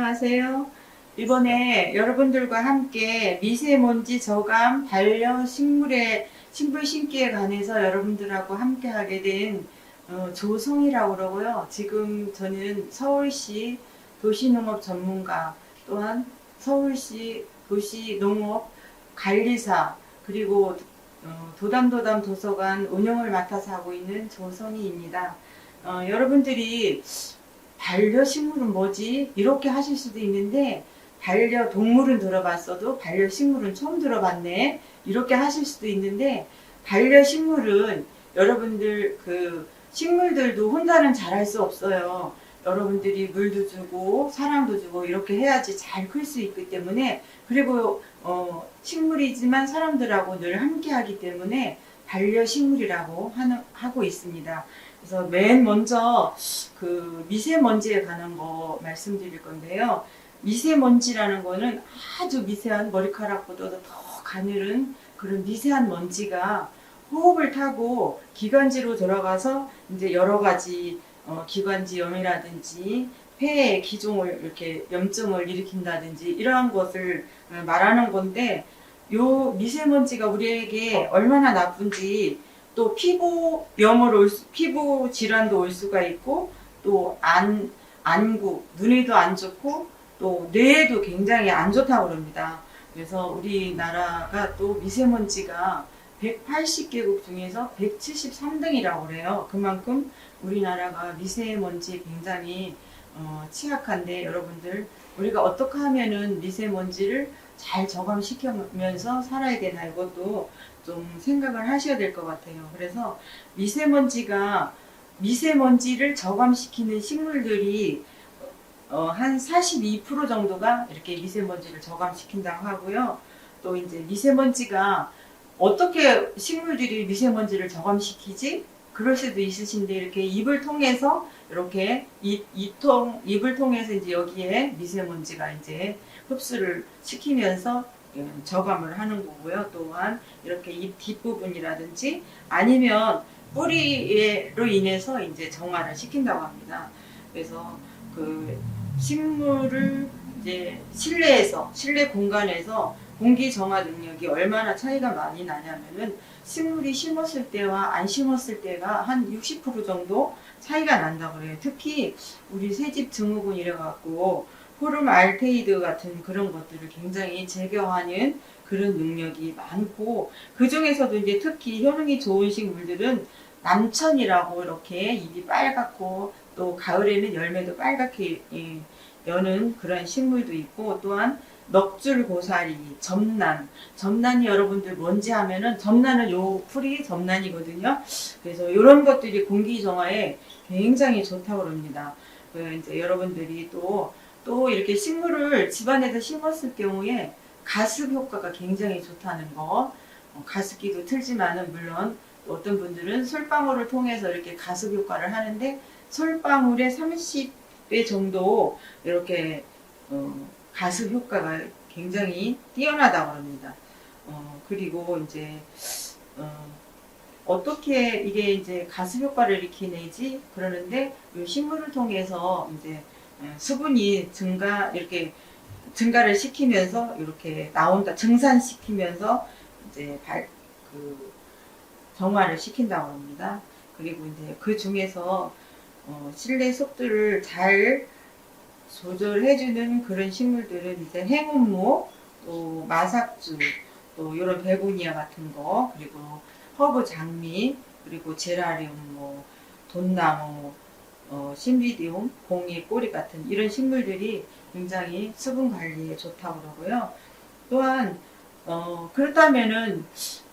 안녕하세요. 이번에 여러분들과 함께 미세먼지 저감 반려식물의 식물 심기에 관해서 여러분들하고 함께 하게 된 조성이라고 그러고요. 지금 저는 서울시 도시농업 전문가, 또한 서울시 도시농업 관리사, 그리고 도담도담 도서관 운영을 맡아서 하고 있는 조성희입니다. 여러분들이 반려식물은 뭐지? 이렇게 하실 수도 있는데, 반려동물은 들어봤어도 반려식물은 처음 들어봤네, 이렇게 하실 수도 있는데, 반려식물은 여러분들 식물들도 혼자는 잘할 수 없어요. 여러분들이 물도 주고 사랑도 주고 이렇게 해야지 잘 클 수 있기 때문에, 그리고 식물이지만 사람들하고 늘 함께 하기 때문에 반려식물이라고 하고 있습니다. 그래서 맨 먼저 미세먼지에 관한 거 말씀드릴 건데요. 미세먼지라는 거는 아주 미세한, 머리카락보다도 더 가늘은 그런 미세한 먼지가 호흡을 타고 기관지로 들어가서 이제 여러 가지 기관지염이라든지 폐에 기종을 이렇게 염증을 일으킨다든지 이러한 것을 말하는 건데, 요 미세먼지가 우리에게 얼마나 나쁜지, 또 피부 질환도 올 수가 있고, 또 안구, 눈에도 안 좋고, 또 뇌에도 굉장히 안 좋다고 그럽니다. 그래서 우리나라가 또 미세먼지가 180개국 중에서 173등이라고 그래요. 그만큼 우리나라가 미세먼지에 굉장히 취약한데, 여러분들 우리가 어떻게 하면은 미세먼지를 잘 저감시키면서 살아야 되나, 이것도 좀 생각을 하셔야 될 것 같아요. 그래서 미세먼지를 저감시키는 식물들이 한 42% 정도가 이렇게 미세먼지를 저감시킨다고 하고요. 또 이제 미세먼지가 어떻게 식물들이 미세먼지를 저감시키지? 그럴 수도 있으신데, 이렇게 입을 통해서, 이렇게 입을 통해서 이제 여기에 미세먼지가 이제 흡수를 시키면서 저감을 하는 거고요. 또한 이렇게 입 뒷부분이라든지 아니면 뿌리로 인해서 이제 정화를 시킨다고 합니다. 그래서 식물을 이제 실내 공간에서 공기 정화 능력이 얼마나 차이가 많이 나냐면은, 식물이 심었을 때와 안 심었을 때가 한 60% 정도 차이가 난다고 그래요. 특히 우리 새집 증후군 이래갖고 포름알데히드 같은 그런 것들을 굉장히 제거하는 그런 능력이 많고, 그 중에서도 이제 특히 효능이 좋은 식물들은 남천이라고, 이렇게 잎이 빨갛고 또 가을에는 열매도 빨갛게 여는 그런 식물도 있고, 또한 넉줄고사리, 점난이 여러분들 뭔지 하면은, 점난은 요 풀이 점난이거든요. 그래서 이런 것들이 공기 정화에 굉장히 좋다고 합니다. 이제 여러분들이 또 이렇게 식물을 집안에서 심었을 경우에 가습 효과가 굉장히 좋다는 거, 가습기도 틀지만은 물론 또 어떤 분들은 솔방울을 통해서 이렇게 가습 효과를 하는데, 솔방울의 30배 정도 이렇게 가습 효과가 굉장히 뛰어나다고 합니다. 그리고 이제 어떻게 이게 이제 가습 효과를 일으키는지 그러는데, 이 식물을 통해서 이제 수분이 이렇게 증가를 시키면서 이렇게 나온다, 증산시키면서 이제 정화를 시킨다고 합니다. 그리고 이제 그 중에서 실내 습도를 잘 조절해주는 그런 식물들은 이제 행운모, 또 마삭주, 또 이런 베고니아 같은 거, 그리고 허브 장미, 그리고 제라리움, 돈나무, 신비디움, 공이 꼬리 같은 이런 식물들이 굉장히 수분 관리에 좋다고 그러고요. 또한 그렇다면은,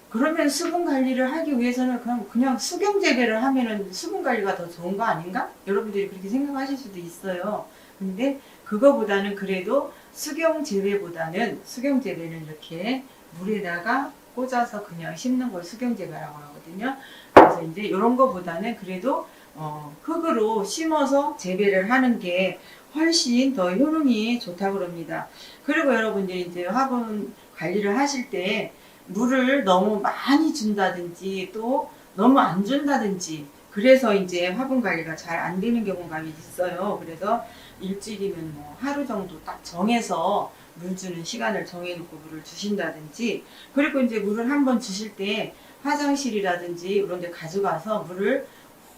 그러면 수분 관리를 하기 위해서는 그냥 수경 재배를 하면은 수분 관리가 더 좋은 거 아닌가? 여러분들이 그렇게 생각하실 수도 있어요. 근데 그거보다는, 그래도 수경 재배는 이렇게 물에다가 꽂아서 그냥 심는 걸 수경 재배라고 하거든요. 그래서 이제 이런 거보다는 그래도 흙으로 심어서 재배를 하는 게 훨씬 더 효능이 좋다고 합니다. 그리고 여러분들이 이제 화분 관리를 하실 때 물을 너무 많이 준다든지 또 너무 안 준다든지, 그래서 이제 화분 관리가 잘 안 되는 경우가 있어요. 그래서 일주일이면 뭐 하루 정도 딱 정해서 물 주는 시간을 정해놓고 물을 주신다든지, 그리고 이제 물을 한번 주실 때 화장실이라든지 이런 데 가져가서 물을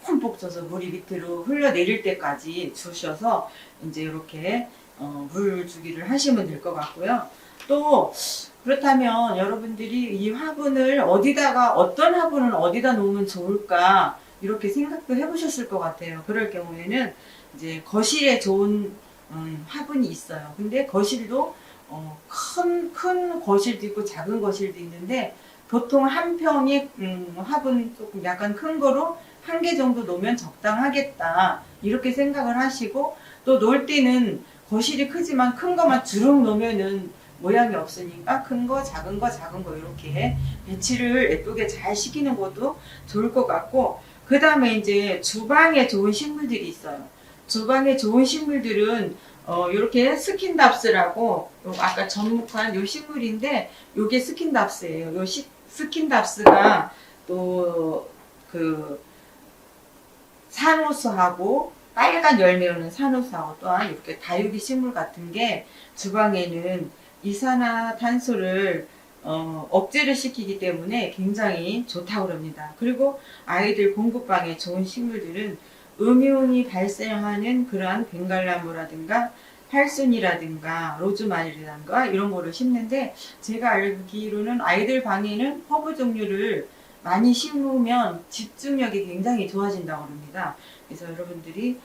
흠뻑 줘서 물이 밑으로 흘러내릴 때까지 주셔서 이제 이렇게 물 주기를 하시면 될 것 같고요. 또 그렇다면 여러분들이 이 화분을 어디다가, 어떤 화분을 어디다 놓으면 좋을까 이렇게 생각도 해보셨을 것 같아요. 그럴 경우에는 이제 거실에 좋은 화분이 있어요. 근데 거실도 큰 거실도 있고 작은 거실도 있는데, 보통 한 평이 화분 조금 약간 큰 거로 1개 정도 놓으면 적당하겠다 이렇게 생각을 하시고, 또 놓을 때는 거실이 크지만 큰 거만 주룩 놓으면은 모양이 없으니까 큰 거, 작은 거, 작은 거 이렇게 배치를 예쁘게 잘 시키는 것도 좋을 것 같고, 그 다음에 이제 주방에 좋은 식물들이 있어요. 주방에 좋은 식물들은 이렇게 스킨답스라고, 아까 접목한 요 식물인데 요게 스킨답스예요. 요 스킨답스가 또 그 산호수하고 빨간 열매 오는 산호수하고 또한 이렇게 다육이 식물 같은 게 주방에는 이산화탄소를 억제를 시키기 때문에 굉장히 좋다고 합니다. 그리고 아이들 공부방에 좋은 식물들은 음이온이 발생하는 그러한 벵갈나무라든가 팔순이라든가 로즈마리라든가 이런 거를 심는데, 제가 알기로는 아이들 방에는 허브 종류를 많이 심으면 집중력이 굉장히 좋아진다고 합니다. 그래서 여러분들이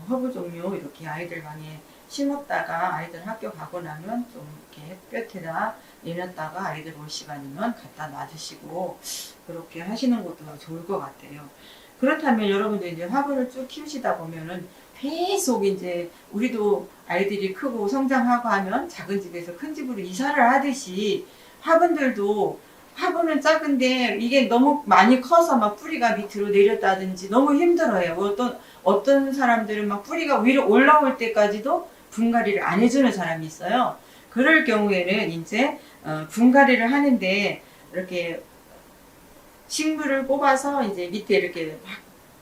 허브 종류 이렇게 아이들 방에 심었다가 아이들 학교 가고 나면 좀 이렇게 햇볕에다 내놨다가 아이들 올 시간이면 갖다 놔주시고 그렇게 하시는 것도 좋을 것 같아요. 그렇다면 여러분들 이제 화분을 쭉 키우시다 보면은 계속 이제 우리도 아이들이 크고 성장하고 하면 작은 집에서 큰 집으로 이사를 하듯이 화분들도, 화분은 작은데 이게 너무 많이 커서 막 뿌리가 밑으로 내렸다든지 너무 힘들어요. 어떤 사람들은 막 뿌리가 위로 올라올 때까지도 분갈이를 안 해주는 사람이 있어요. 그럴 경우에는 이제 분갈이를 하는데 이렇게 식물을 뽑아서 이제 밑에 이렇게 막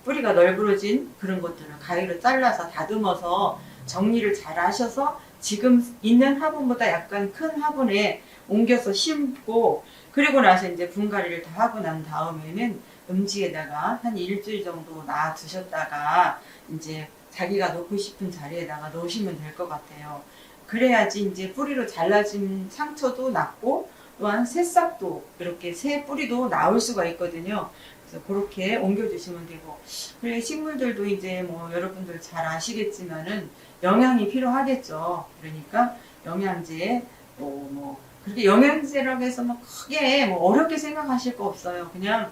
뿌리가 널브러진 그런 것들을 가위로 잘라서 다듬어서 정리를 잘 하셔서 지금 있는 화분보다 약간 큰 화분에 옮겨서 심고, 그리고 나서 이제 분갈이를 다 하고 난 다음에는 음지에다가 한 일주일 정도 놔 두셨다가 이제 자기가 놓고 싶은 자리에다가 놓으시면 될 것 같아요. 그래야지 이제 뿌리로 잘라진 상처도 낫고, 또한 새싹도 이렇게 새 뿌리도 나올 수가 있거든요. 그래서 그렇게 옮겨주시면 되고, 그리고 식물들도 이제 뭐 여러분들 잘 아시겠지만은 영양이 필요하겠죠. 그러니까 영양제, 뭐 그렇게 영양제라고 해서 뭐 크게 뭐 어렵게 생각하실 거 없어요. 그냥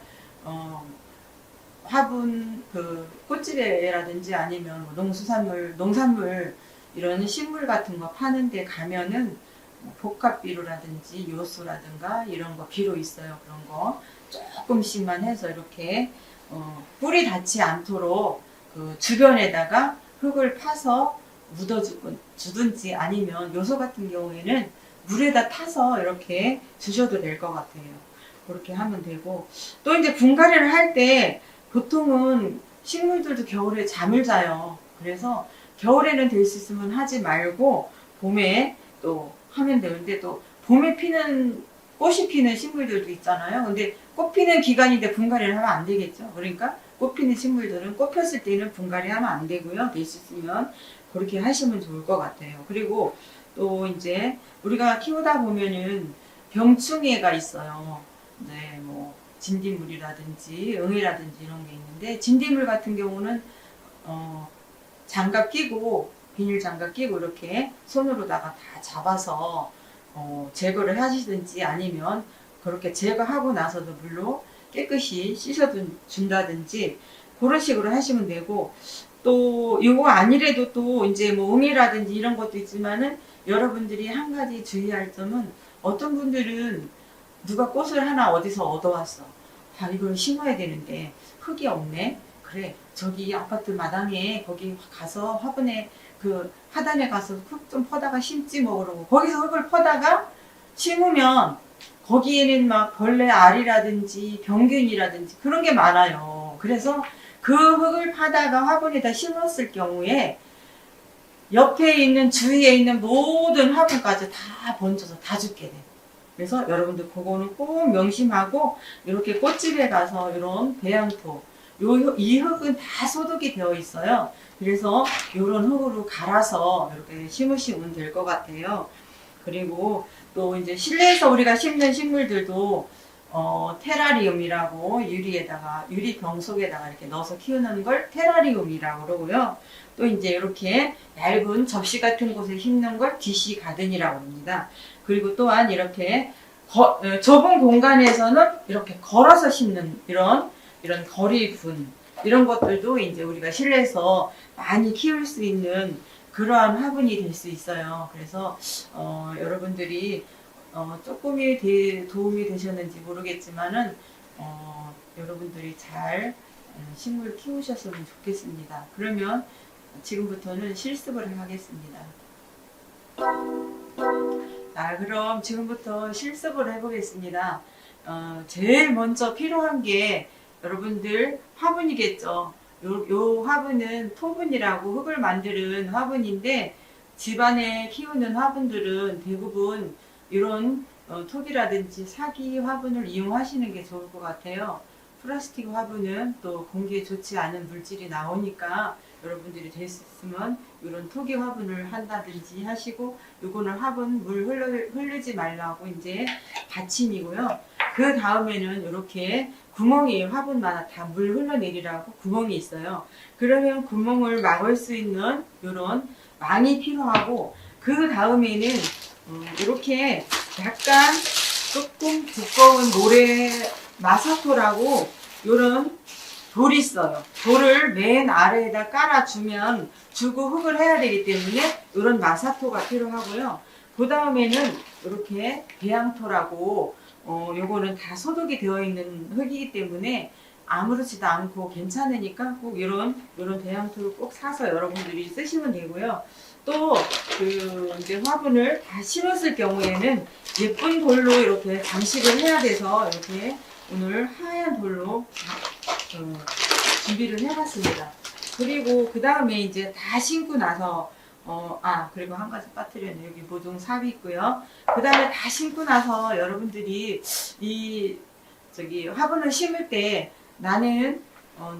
화분 그 꽃집에라든지 아니면 뭐 농산물 이런 식물 같은 거 파는 데 가면은 뭐 복합비료라든지 요소라든가 이런 거 비료 있어요. 그런 거 조금씩만 해서 이렇게 뿌리 닿지 않도록 그 주변에다가 흙을 파서 묻어주든지, 아니면 요소 같은 경우에는 물에다 타서 이렇게 주셔도 될 것 같아요. 그렇게 하면 되고, 또 이제 분갈이를 할 때 보통은 식물들도 겨울에 잠을 자요. 그래서 겨울에는 될 수 있으면 하지 말고 봄에 또 하면 되는데, 또 봄에 피는 꽃이 피는 식물들도 있잖아요. 근데 꽃 피는 기간인데 분갈이를 하면 안 되겠죠. 그러니까 꽃 피는 식물들은 꽃 폈을 때는 분갈이 하면 안 되고요. 될 수 있으면 그렇게 하시면 좋을 것 같아요. 그리고 또 이제 우리가 키우다 보면은 병충해가 있어요. 네, 뭐 진딧물이라든지 응애라든지 이런 게 있는데, 진딧물 같은 경우는 장갑 끼고, 비닐 장갑 끼고 이렇게 손으로다가 다 잡아서 제거를 하시든지, 아니면 그렇게 제거하고 나서도 물로 깨끗이 씻어준다든지 그런 식으로 하시면 되고, 또 이거 아니래도 또 이제 뭐 응애라든지 이런 것도 있지만은 여러분들이 한 가지 주의할 점은, 어떤 분들은 누가 꽃을 하나 어디서 얻어왔어. 아, 이걸 심어야 되는데 흙이 없네. 그래, 저기 아파트 마당에 거기 가서 화분에 그 하단에 가서 흙 좀 퍼다가 심지 뭐, 그러고 거기서 흙을 퍼다가 심으면 거기에는 막 벌레 알이라든지 병균이라든지 그런 게 많아요. 그래서 그 흙을 파다가 화분에다 심었을 경우에 옆에 있는 주위에 있는 모든 화분까지 다 번져서 다 죽게 돼. 그래서 여러분들 그거는 꼭 명심하고 이렇게 꽃집에 가서 이런 배양토 이 흙은 다 소독이 되어 있어요. 그래서 이런 흙으로 갈아서 이렇게 심으시면 될 것 같아요. 그리고 또 이제 실내에서 우리가 심는 식물들도 테라리움이라고 유리병 속에다가 이렇게 넣어서 키우는 걸 테라리움이라고 그러고요. 또 이제 이렇게 얇은 접시 같은 곳에 심는 걸 DC 가든이라고 합니다. 그리고 또한 이렇게 좁은 공간에서는 이렇게 걸어서 심는 이런 거리분 이런 것들도 이제 우리가 실내에서 많이 키울 수 있는 그러한 화분이 될 수 있어요. 그래서 여러분들이 조금이 도움이 되셨는지 모르겠지만은 여러분들이 잘 식물 키우셨으면 좋겠습니다. 그러면 지금부터는 실습을 하겠습니다. 자, 그럼 지금부터 실습을 해보겠습니다. 제일 먼저 필요한 게 여러분들 화분이겠죠. 요 화분은 토분이라고 흙을 만드는 화분인데 집안에 키우는 화분들은 대부분 이런 톡이라든지 사기 화분을 이용하시는 게 좋을 것 같아요. 플라스틱 화분은 또 공기에 좋지 않은 물질이 나오니까 여러분들이 될 수 있으면 이런 토기 화분을 한다든지 하시고 요거는 화분 물 흐르지 말라고 이제 받침이고요. 그 다음에는 이렇게 구멍이 화분마다 다 물 흘러내리라고 구멍이 있어요. 그러면 구멍을 막을 수 있는 이런 망이 필요하고 그 다음에는 이렇게 약간 조금 두꺼운 모래 마사토라고 이런 돌이 있어요. 돌을 맨 아래에다 깔아주면 주고 흙을 해야 되기 때문에 이런 마사토가 필요하고요. 그 다음에는 이렇게 배양토라고 요거는 다 소독이 되어 있는 흙이기 때문에 아무렇지도 않고 괜찮으니까 꼭 이런 배양토를 꼭 사서 여러분들이 쓰시면 되고요. 또 이제 화분을 다 심었을 경우에는 예쁜 돌로 이렇게 장식을 해야 돼서 이렇게 오늘 하얀 돌로 준비를 해봤습니다. 그리고 그 다음에 이제 다 심고 나서 그리고 한 가지 빠뜨렸네. 여기 모종 삽이 있고요. 그 다음에 다 심고 나서 여러분들이 화분을 심을 때 나는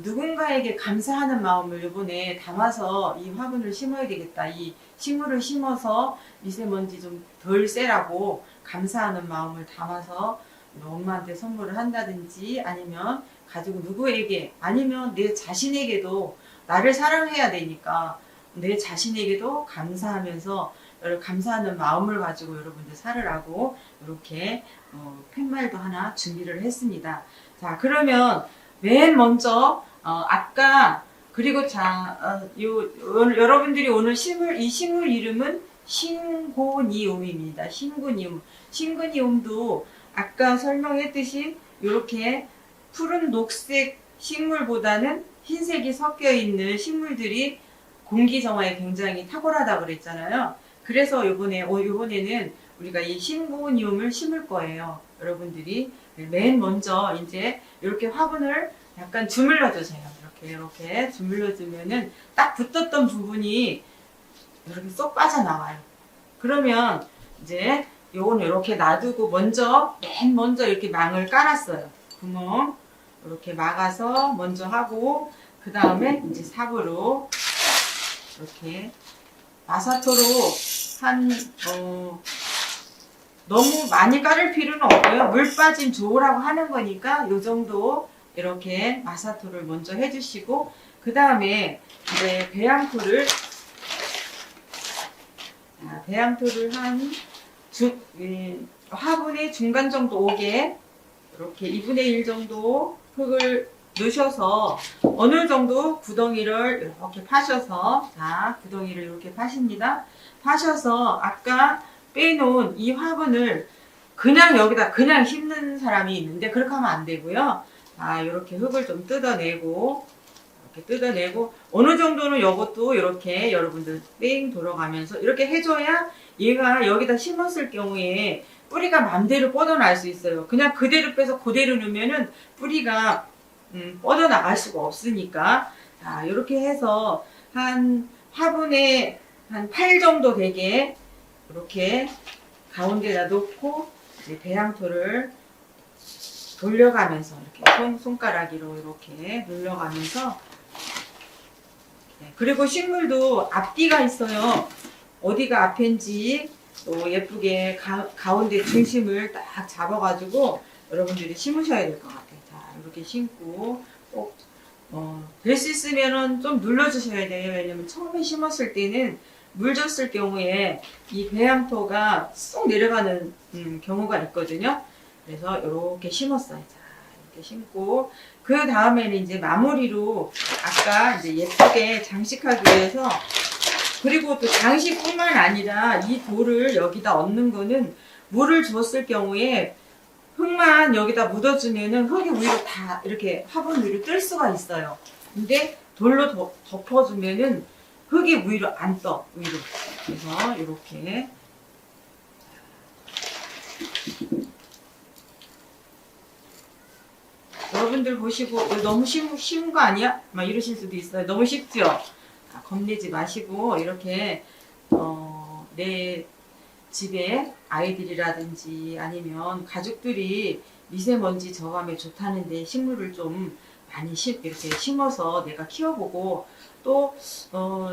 누군가에게 감사하는 마음을 이번에 담아서 이 화분을 심어야 되겠다. 이 식물을 심어서 미세먼지 좀 덜 쐬라고 감사하는 마음을 담아서 엄마한테 선물을 한다든지 아니면 가지고 누구에게 아니면 내 자신에게도 나를 사랑해야 되니까 내 자신에게도 감사하면서 감사하는 마음을 가지고 여러분들 살으라고 이렇게 팻말도 하나 준비를 했습니다. 자, 그러면 맨 먼저 아까 그리고 여러분들이 오늘 이 식물 이름은 신고니움입니다. 신고니움. 신고니움도 아까 설명했듯이 이렇게 푸른 녹색 식물보다는 흰색이 섞여 있는 식물들이 공기 정화에 굉장히 탁월하다고 그랬잖아요. 그래서 이번에는 우리가 이 신고니움을 심을 거예요. 여러분들이 맨 먼저 이제 이렇게 화분을 약간 주물러 주세요. 이렇게 주물러 주면은 딱 붙었던 부분이 이렇게 쏙 빠져나와요. 그러면 이제 요거는 이렇게 놔두고 맨 먼저 이렇게 망을 깔았어요. 구멍 이렇게 막아서 먼저 하고 그 다음에 이제 삽으로 이렇게 마사토로 너무 많이 깔을 필요는 없고요. 물 빠짐 좋으라고 하는 거니까 요 정도 이렇게 마사토를 먼저 해주시고 그 다음에 이제 배양토를 한 화분의 중간 정도 오게 이렇게 2분의 1 정도 흙을 넣으셔서 어느 정도 구덩이를 이렇게 파셔서 구덩이를 이렇게 파십니다. 파셔서 아까 빼놓은 이 화분을 그냥 여기다 그냥 심는 사람이 있는데 그렇게 하면 안 되고요. 이렇게 흙을 좀 뜯어내고 어느 정도는 이것도 이렇게 여러분들 뺑 돌아가면서 이렇게 해줘야 얘가 여기다 심었을 경우에 뿌리가 맘대로 뻗어날 수 있어요. 그냥 그대로 빼서 그대로 넣으면은 뿌리가 뻗어나갈 수가 없으니까 이렇게 해서 한 화분에 한 8 정도 되게 이렇게 가운데다 놓고 이제 배양토를 돌려가면서 이렇게 손가락으로 이렇게 눌러가면서 그리고 식물도 앞뒤가 있어요. 어디가 앞인지 또 예쁘게 가운데 중심을 딱 잡아가지고 여러분들이 심으셔야 될 것 같아요. 자, 이렇게 심고 꼭 될 수 있으면은 좀 눌러주셔야 돼요. 왜냐면 처음에 심었을 때는 물 줬을 경우에 이 배양토가 쏙 내려가는 경우가 있거든요. 그래서 이렇게 심었어요. 자, 이렇게 심고 그 다음에는 이제 마무리로 아까 이제 예쁘게 장식하기 위해서 그리고 또 장식뿐만 아니라 이 돌을 여기다 얹는 거는 물을 주었을 경우에 흙만 여기다 묻어주면은 흙이 위로 다 이렇게 화분 위로 뜰 수가 있어요. 근데 돌로 덮어주면은 흙이 위로 안 떠, 위로. 그래서 이렇게 여러분들 보시고 너무 쉬운 거 아니야? 막 이러실 수도 있어요. 너무 쉽죠? 겁내지 마시고 이렇게 내 집에 아이들이라든지 아니면 가족들이 미세먼지 저감에 좋다는데 식물을 좀 많이 이렇게 심어서 내가 키워보고 또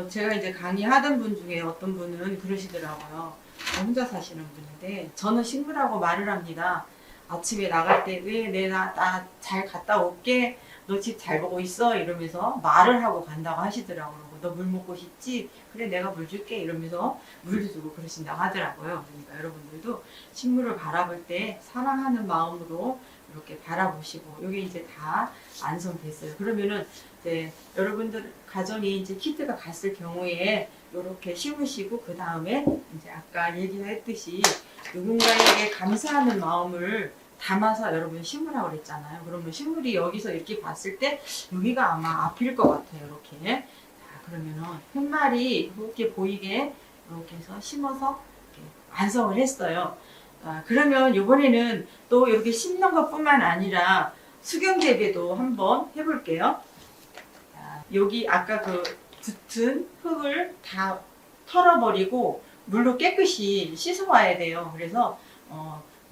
제가 이제 강의하던 분 중에 어떤 분은 그러시더라고요. 혼자 사시는 분인데 저는 식물하고 말을 합니다. 아침에 나갈 때 왜 나 잘 갔다 올게 너 집 잘 보고 있어 이러면서 말을 하고 간다고 하시더라고요. 너 물 먹고 싶지? 그래 내가 물 줄게 이러면서 물도 주고 그러신다고 하더라고요. 그러니까 여러분들도 식물을 바라볼 때 사랑하는 마음으로 이렇게 바라보시고 이게 이제 다 완성됐어요. 그러면은 이제 여러분들 가정이 이제 키트가 갔을 경우에 이렇게 심으시고 그 다음에 이제 아까 얘기했듯이 누군가에게 감사하는 마음을 담아서 여러분 심으라고 그랬잖아요. 그러면 식물이 여기서 이렇게 봤을 때 여기가 아마 앞일 것 같아요. 이렇게. 자, 그러면은 푯말이 이렇게 보이게 이렇게 해서 심어서 이렇게 완성을 했어요. 그러면 이번에는 또 이렇게 심는 것뿐만 아니라 수경 재배도 한번 해볼게요. 자, 여기 아까 그 붙은 흙을 다 털어버리고 물로 깨끗이 씻어와야 돼요. 그래서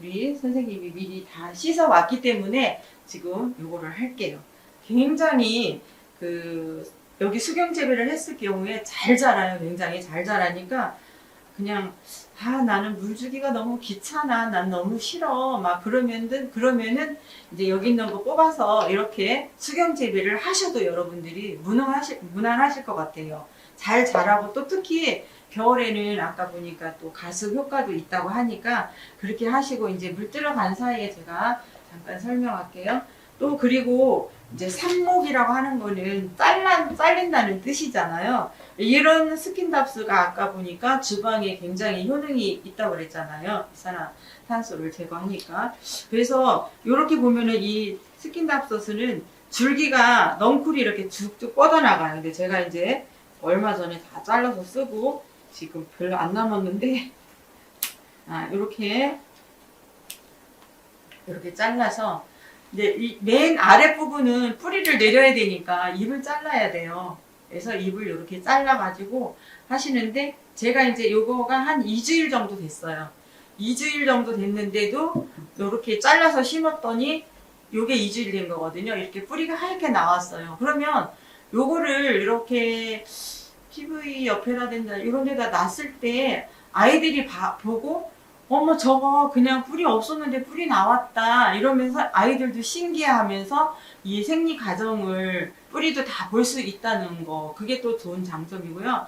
우리 선생님이 미리 다 씻어 왔기 때문에 지금 요거를 할게요. 굉장히 여기 수경 재배를 했을 경우에 잘 자라요. 굉장히 잘 자라니까 그냥 나는 물 주기가 너무 귀찮아. 난 너무 싫어. 막 그러면은 이제 여기 있는 거 뽑아서 이렇게 수경 재배를 하셔도 여러분들이 무난하실 것 같아요. 잘 자라고 또 특히 겨울에는 아까 보니까 또 가습 효과도 있다고 하니까 그렇게 하시고 이제 물 들어간 사이에 제가 잠깐 설명할게요. 또 그리고 이제 삽목이라고 하는 거는 잘린다는 뜻이잖아요. 이런 스킨답스가 아까 보니까 주방에 굉장히 효능이 있다고 그랬잖아요. 이산화탄소를 제거하니까. 그래서 이렇게 보면은 이 스킨답스는 줄기가 넝쿨이 이렇게 쭉쭉 뻗어나가요. 근데 제가 이제 얼마 전에 다 잘라서 쓰고 지금 별로 안 남았는데 이렇게 잘라서 이제 이 맨 아래 부분은 뿌리를 내려야 되니까 잎을 잘라야 돼요. 그래서 잎을 이렇게 잘라가지고 하시는데 제가 이제 요거가 한 2주일 정도 됐어요. 2주일 정도 됐는데도 이렇게 잘라서 심었더니 요게 2주일 된 거거든요. 이렇게 뿌리가 하얗게 나왔어요. 그러면 요거를 이렇게 TV 옆에라든지 이런 데다 놨을 때 아이들이 보고 어머 저거 그냥 뿌리 없었는데 뿌리 나왔다 이러면서 아이들도 신기해하면서 이 생리 과정을 뿌리도 다 볼 수 있다는 거 그게 또 좋은 장점이고요.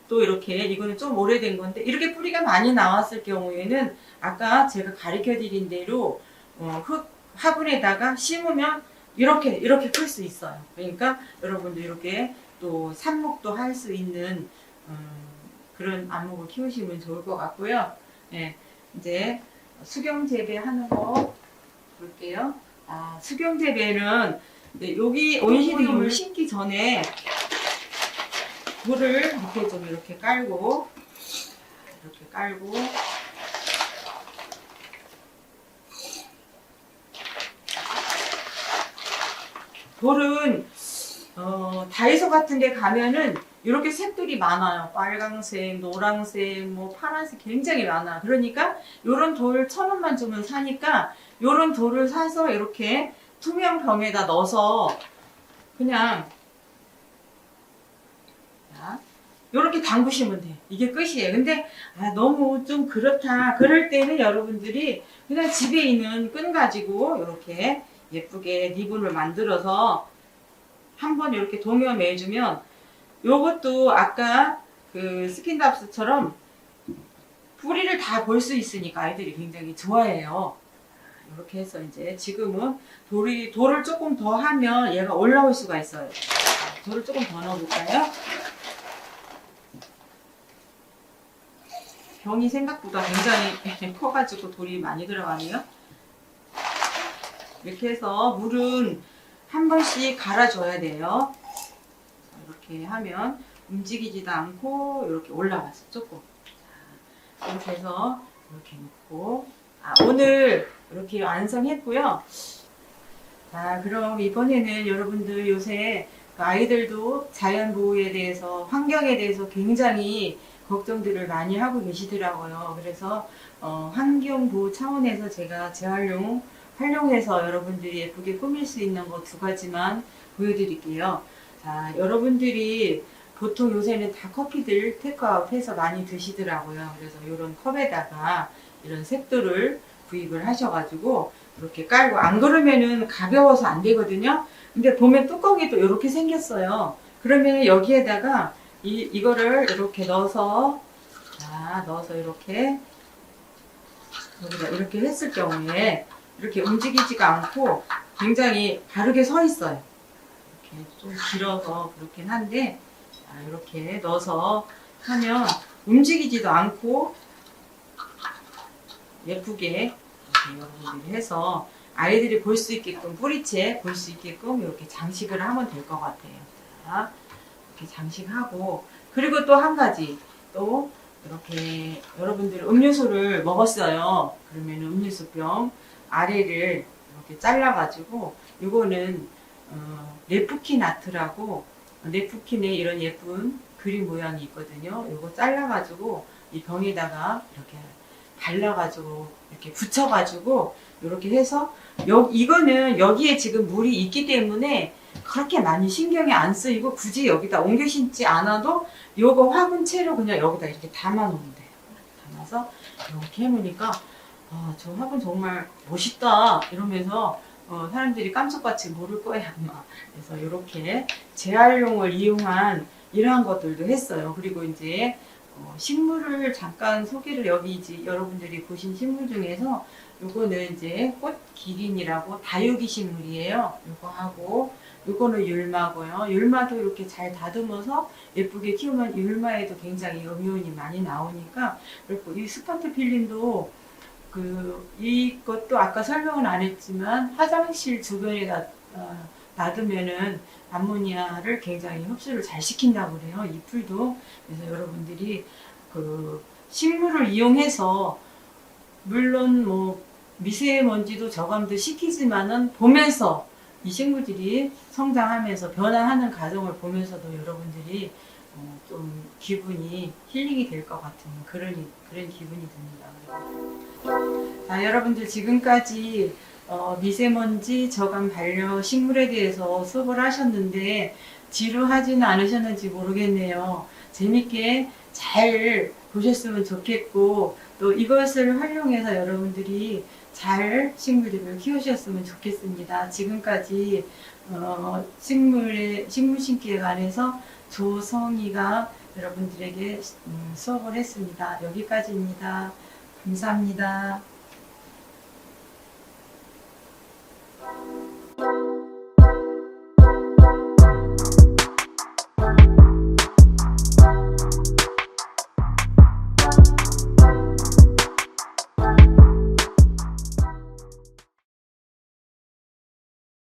또 이렇게 이거는 좀 오래된 건데 이렇게 뿌리가 많이 나왔을 경우에는 아까 제가 가르쳐 드린 대로 흙 화분에다가 심으면 이렇게 클 수 있어요. 그러니까 여러분도 이렇게 또 삽목도 할 수 있는 그런 안목을 키우시면 좋을 것 같고요. 네, 이제 수경 재배하는 거 볼게요. 수경 재배는 여기 온실이물 심기 전에 물을 밑에 좀 이렇게 깔고 돌은 다이소 같은 데 가면은 이렇게 색들이 많아요. 빨강색, 노란색, 뭐 파란색 굉장히 많아. 그러니까 요런 돌 1,000원만 주면 사니까 요런 돌을 사서 이렇게 투명 병에다 넣어서 그냥 이렇게 담그시면 돼. 이게 끝이에요. 근데 너무 좀 그렇다. 그럴 때는 여러분들이 그냥 집에 있는 끈 가지고 이렇게 예쁘게 리본을 만들어서 한번 이렇게 동여매주면 요것도 아까 그 스킨답스처럼 뿌리를 다 볼 수 있으니까 아이들이 굉장히 좋아해요. 이렇게 해서 이제 지금은 돌을 조금 더 하면 얘가 올라올 수가 있어요. 돌을 조금 더 넣어볼까요? 병이 생각보다 굉장히 커가지고 돌이 많이 들어가네요. 이렇게 해서 물은 한 번씩 갈아줘야 돼요. 이렇게 하면 움직이지도 않고 이렇게 올라가서 조금. 이렇게 해서 이렇게 놓고 오늘 이렇게 완성했고요. 자, 그럼 이번에는 여러분들 요새 아이들도 자연보호에 대해서 환경에 대해서 굉장히 걱정들을 많이 하고 계시더라고요. 그래서 환경보호 차원에서 제가 활용해서 여러분들이 예쁘게 꾸밀 수 있는 거 2가지만 보여드릴게요. 자, 여러분들이 보통 요새는 다 커피들 테이크아웃 해서 많이 드시더라고요. 그래서 이런 컵에다가 이런 색도를 구입을 하셔가지고 이렇게 깔고, 안 그러면은 가벼워서 안 되거든요. 근데 보면 뚜껑이 또 이렇게 생겼어요. 그러면 여기에다가 이거를 이렇게 넣어서 이렇게 여기다 이렇게 했을 경우에 이렇게 움직이지가 않고 굉장히 바르게 서 있어요. 이렇게 좀 길어서 그렇긴 한데 이렇게 넣어서 하면 움직이지도 않고 예쁘게 이렇게 여러분들이 해서 아이들이 볼 수 있게끔, 뿌리채 볼 수 있게끔 이렇게 장식을 하면 될 것 같아요. 자, 이렇게 장식하고, 그리고 또 한 가지, 또 이렇게 여러분들 음료수를 먹었어요. 그러면 음료수병 아래를 이렇게 잘라가지고, 이거는 네프킨 아트라고, 네프킨에 이런 예쁜 그림 모양이 있거든요. 이거 잘라가지고 이 병에다가 이렇게 발라가지고 이렇게 붙여가지고 이렇게 해서 이거는 여기에 지금 물이 있기 때문에 그렇게 많이 신경이 안 쓰이고 굳이 여기다 옮겨 신지 않아도 요거 화분채로 그냥 여기다 이렇게 담아 놓으면 돼요. 담아서 이렇게 해놓으니까 저 화분 정말 멋있다 이러면서 사람들이 깜짝같이 모를 거예요 아마. 그래서 이렇게 재활용을 이용한 이러한 것들도 했어요. 그리고 이제 식물을 잠깐 소개를, 여기 이제 여러분들이 보신 식물 중에서 요거는 이제 꽃기린이라고 다육이 식물이에요. 요거 하고 요거는 율마고요. 율마도 이렇게 잘 다듬어서 예쁘게 키우면 율마에도 굉장히 음이온이 많이 나오니까. 그리고 이 스파트필린도 이것도 아까 설명은 안 했지만 화장실 주변에 놔두면은 암모니아를 굉장히 흡수를 잘 시킨다고 그래요. 이 풀도. 그래서 여러분들이 식물을 이용해서 물론 뭐 미세먼지도 저감도 시키지만은 보면서 이 식물들이 성장하면서 변화하는 과정을 보면서도 여러분들이 좀 기분이 힐링이 될 것 같은 그런 기분이 듭니다. 자, 여러분들 지금까지 미세먼지 저감 반려 식물에 대해서 수업을 하셨는데 지루하지는 않으셨는지 모르겠네요. 재밌게 잘 보셨으면 좋겠고, 또 이것을 활용해서 여러분들이 잘 식물들을 키우셨으면 좋겠습니다. 지금까지 식물 심기에 관해서 조성희가 여러분들에게 수업을 했습니다. 여기까지입니다. 감사합니다.